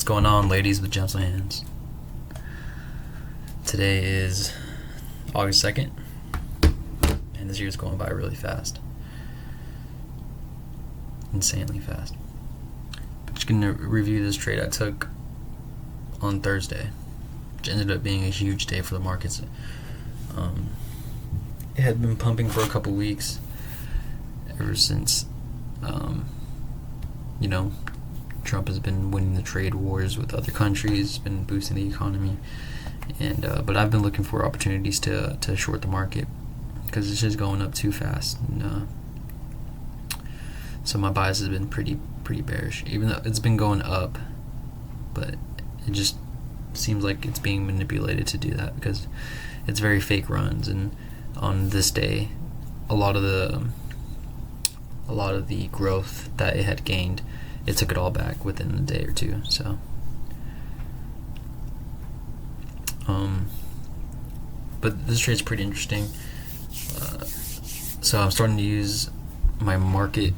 What's going on, ladies with gentle hands? Today is August 2nd, and this year's going by really fast. Insanely fast. I'm just going to review this trade I took on Thursday, which ended up being a huge day for the markets. It had been pumping for a couple weeks, ever since, Trump has been winning the trade wars with other countries, been boosting the economy, and but I've been looking for opportunities to short the market because it's just going up too fast, and so my bias has been pretty bearish, even though it's been going up, but it just seems like it's being manipulated to do that because it's very fake runs, and on this day, a lot of the growth that it had gained, it took it all back within a day or two. So, but this trade's pretty interesting. So I'm starting to use my market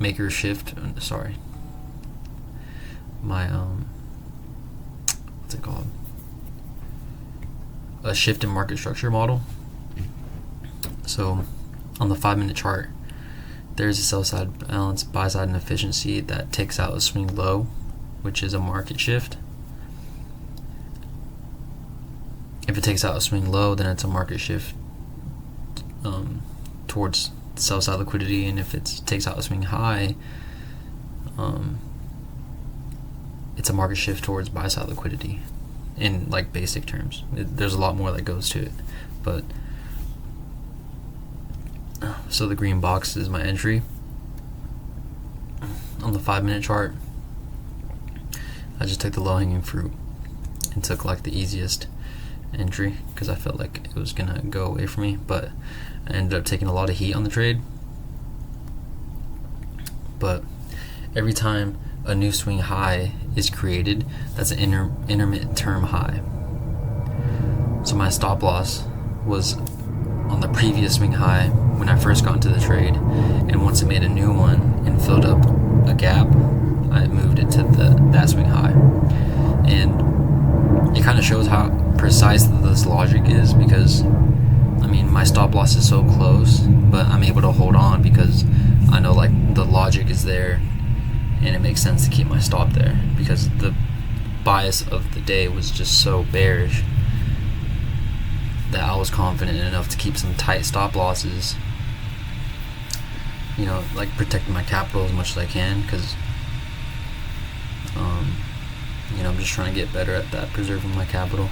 maker shift. My what's it called? A shift in market structure model. So, on the 5-minute chart, there's a sell side balance, buy side inefficiency that takes out a swing low, which is a market shift. If it takes out a swing low, then it's a market shift towards sell side liquidity, and if it takes out a swing high, it's a market shift towards buy side liquidity. In like basic terms, there's a lot more that goes to it, but so the green box is my entry on the 5-minute chart. I just took the low-hanging fruit and took like the easiest entry because I felt like it was gonna go away from me, but I ended up taking a lot of heat on the trade. But every time a new swing high is created, that's an intermittent term high. So my stop loss was on the previous swing high when I first got into the trade, and once it made a new one and filled up a gap, I moved it to that swing high. And it kind of shows how precise this logic is, because my stop loss is so close, but I'm able to hold on because I know like the logic is there, and it makes sense to keep my stop there because the bias of the day was just so bearish that I was confident enough to keep some tight stop losses, like protecting my capital as much as I can, because I'm just trying to get better at that, preserving my capital,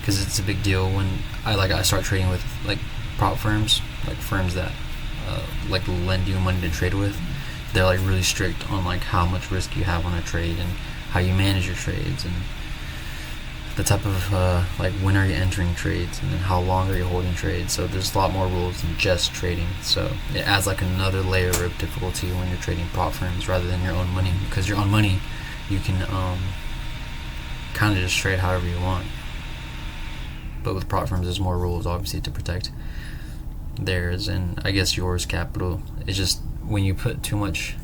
because it's a big deal when I start trading with like prop firms, like firms that like lend you money to trade with. They're like really strict on like how much risk you have on a trade and how you manage your trades and the type of like when are you entering trades and then how long are you holding trades. So there's a lot more rules than just trading, so it adds like another layer of difficulty when you're trading prop firms rather than your own money, because your own money you can kind of just trade however you want, but with prop firms there's more rules obviously to protect theirs and I guess yours capital. It's just when you put too much,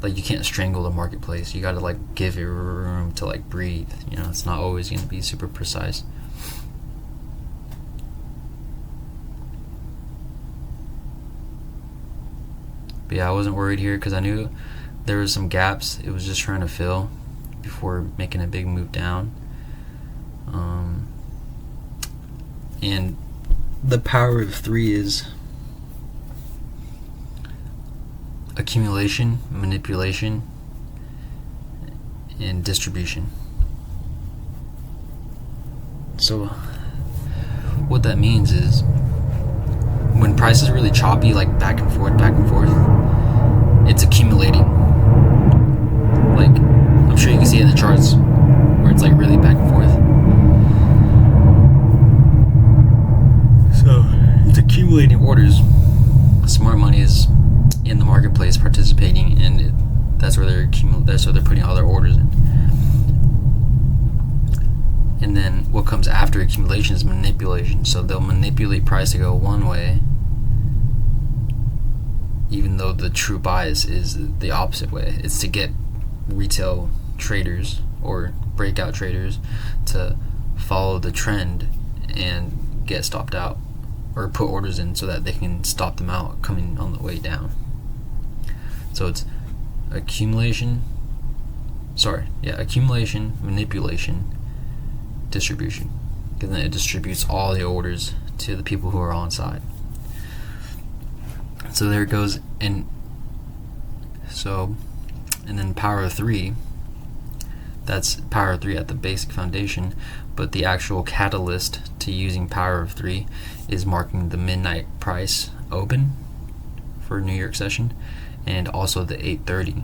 like you can't strangle the marketplace. You gotta like give it room to like breathe. It's not always gonna be super precise. But yeah, I wasn't worried here because I knew there was some gaps it was just trying to fill before making a big move down. And the power of 3 is accumulation, manipulation, and distribution. So what that means is when price is really choppy, like back and forth, it's accumulating. Like I'm sure you can see it in the charts where it's like really back and forth. So it's accumulating orders. Smart money is in the marketplace participating, and that's where they're putting all their orders in. And then what comes after accumulation is manipulation. So they'll manipulate price to go one way even though the true bias is the opposite way. It's to get retail traders or breakout traders to follow the trend and get stopped out or put orders in so that they can stop them out coming on the way down. So it's accumulation, manipulation, distribution. Because then it distributes all the orders to the people who are on side. So there it goes. And then power of 3, that's power of 3 at the basic foundation, but the actual catalyst to using power of 3 is marking the midnight price open for New York session and also the 8:30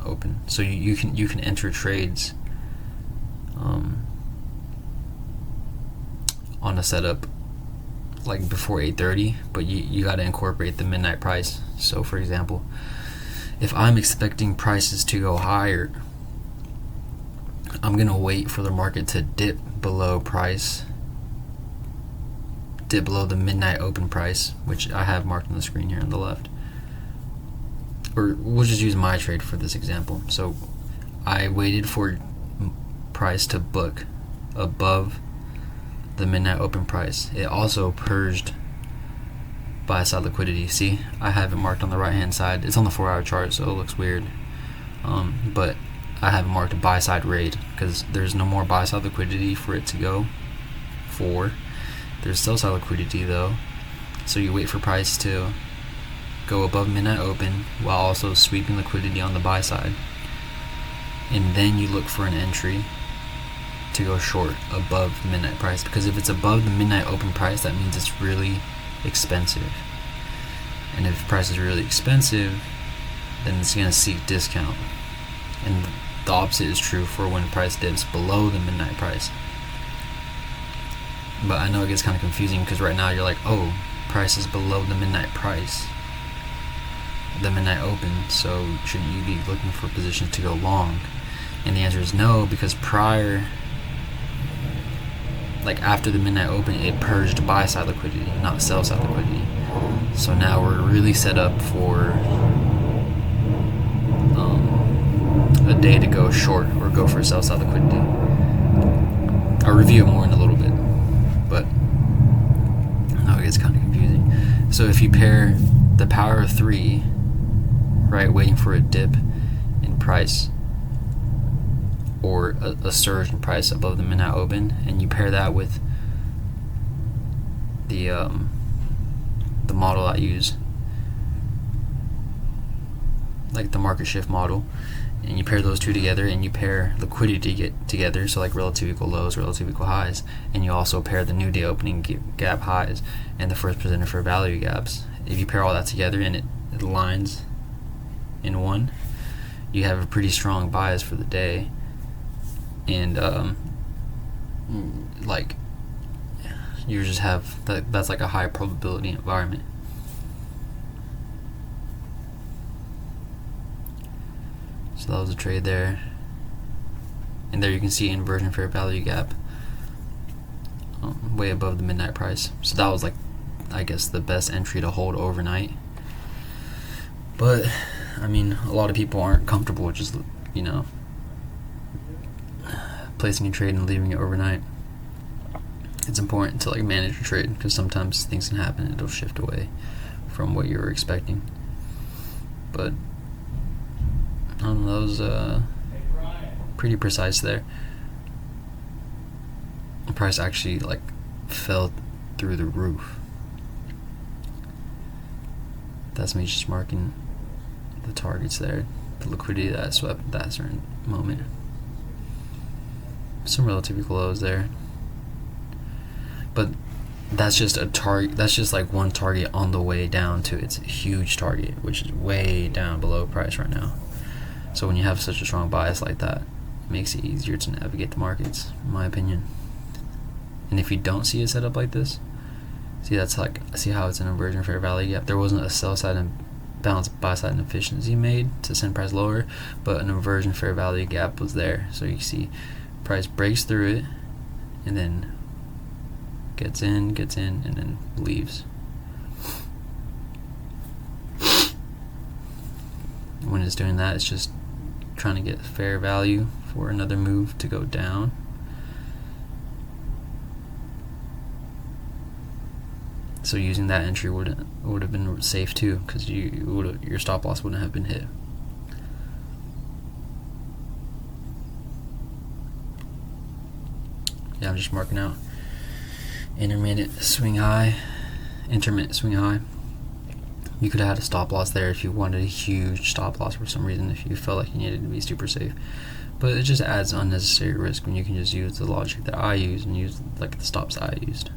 open. So you can enter trades on a setup like before 8:30, but you got to incorporate the midnight price. So for example, if I'm expecting prices to go higher, I'm going to wait for the market to dip below the midnight open price, which I have marked on the screen here on the left. Or we'll just use my trade for this example. So I waited for price to book above the midnight open price. It also purged buy side liquidity. See, I have it marked on the right hand side. It's on the 4-hour chart, so it looks weird. But I have it marked buy side raid because there's no more buy side liquidity for it to go for. There's sell side liquidity though. So you wait for price to go above midnight open while also sweeping liquidity on the buy side. And then you look for an entry to go short above midnight price, because if it's above the midnight open price, that means it's really expensive. And if price is really expensive, then it's going to seek discount. And the opposite is true for when price dips below the midnight price. But I know it gets kind of confusing because right now you're like, oh, price is below the midnight price, the midnight open, so shouldn't you be looking for positions to go long? And the answer is no, because after the midnight open, it purged buy side liquidity, not sell side liquidity. So now we're really set up for a day to go short or go for sell side liquidity. I'll review it more in a little bit, but no, it gets kind of confusing. So if you pair the power of 3, right, waiting for a dip in price or a surge in price above the midnight open, and you pair that with the model I use, like the market shift model, and you pair those two together, and you pair liquidity together, so like relative equal lows, relative equal highs, and you also pair the new day opening gap highs and the first presented fair value gaps. If you pair all that together and it aligns in one, you have a pretty strong bias for the day. And you just have that's like a high probability environment. So that was a trade there, and there you can see inversion fair value gap way above the midnight price. So that was like, I guess, the best entry to hold overnight. But I mean, a lot of people aren't comfortable with just, placing a trade and leaving it overnight. It's important to manage your trade, because sometimes things can happen and it'll shift away from what you were expecting. But on those, pretty precise there. The price actually fell through the roof. That's me just marking the targets there, the liquidity that I swept at that certain moment. Some relative equal lows there, but that's just a target. That's just one target on the way down to its huge target, which is way down below price right now. So when you have such a strong bias like that, it makes it easier to navigate the markets, in my opinion. And if you don't see a setup like this, see how it's an inversion fair value gap. There wasn't a sell side and balanced buy side inefficiency made to send price lower, but an inversion fair value gap was there. So you see price breaks through it and then gets in and then leaves. when it's doing that, it's just trying to get fair value for another move to go down. So using that entry would have been safe too, because your stop loss wouldn't have been hit. Yeah, I'm just marking out intermittent swing high. You could have had a stop loss there if you wanted a huge stop loss for some reason, if you felt like you needed to be super safe. But it just adds unnecessary risk when you can just use the logic that I use and use like the stops that I used.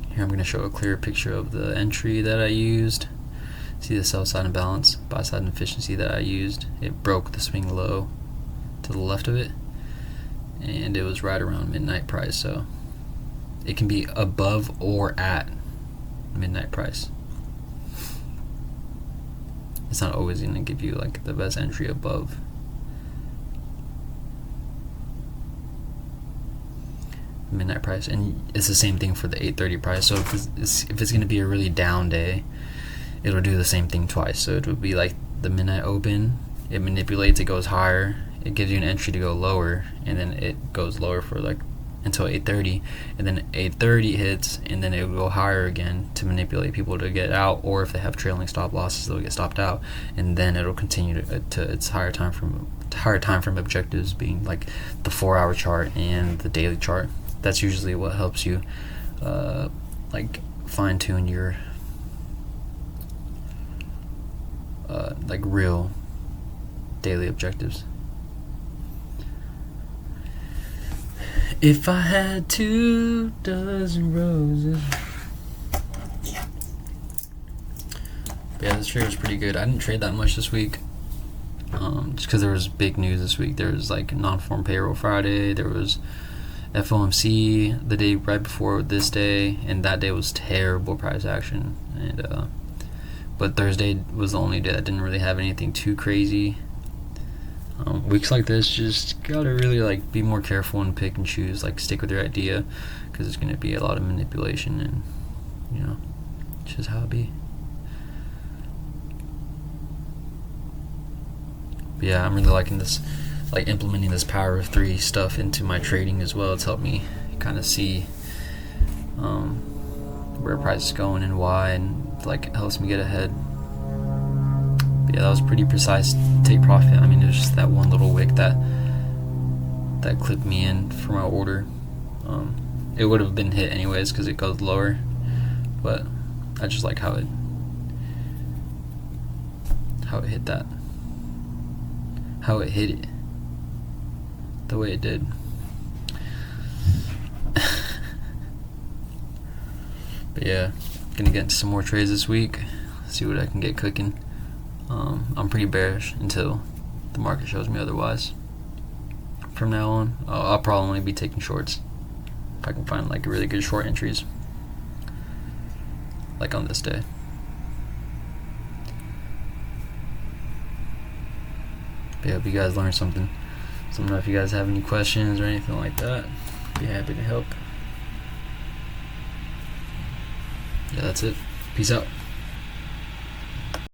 Here I'm going to show a clearer picture of the entry that I used. See the sell side imbalance, buy side inefficiency that I used. It broke the swing low to the left of it, and it was right around midnight price, so it can be above or at midnight price. It's not always going to give you like the best entry above. Midnight price, and it's the same thing for the 8:30 price. So if it's going to be a really down day, it'll do the same thing twice. So it would be like the midnight open, it manipulates, it goes higher, it gives you an entry to go lower, and then it goes lower for like until 8:30, and then 8:30 hits, and then it will go higher again to manipulate people to get out, or if they have trailing stop losses, they'll get stopped out, and then it'll continue to its higher time frame objectives, being like the 4-hour chart and the daily chart. That's usually what helps you like fine tune your like real daily objectives. If I had 2 dozen roses. But yeah, this trade was pretty good. I didn't trade that much this week, just because there was big news this week. There was like non-farm payroll Friday. There was FOMC the day right before this day, and that day was terrible price action. And but Thursday was the only day that didn't really have anything too crazy. Weeks like this, just gotta really like be more careful and pick and choose, like stick with your idea, because there's gonna be a lot of manipulation, and you know, it's just how it be. But yeah, I'm really liking this, like implementing this power of 3 stuff into my trading as well. It's helped me kind of see where price is going and why, and like helps me get ahead. But yeah, that was pretty precise take profit. I mean, it was just that one little wick that clipped me in for my order. It would have been hit anyways because it goes lower, but I just like how it hit that, how it hit it the way it did. But yeah, gonna get into some more trades this week, see what I can get cooking. I'm pretty bearish until the market shows me otherwise. From now on, I'll probably only be taking shorts if I can find like really good short entries, like on this day. But yeah, I hope you guys learned something. So I don't know if you guys have any questions or anything like that. Be happy to help. Yeah, that's it. Peace out.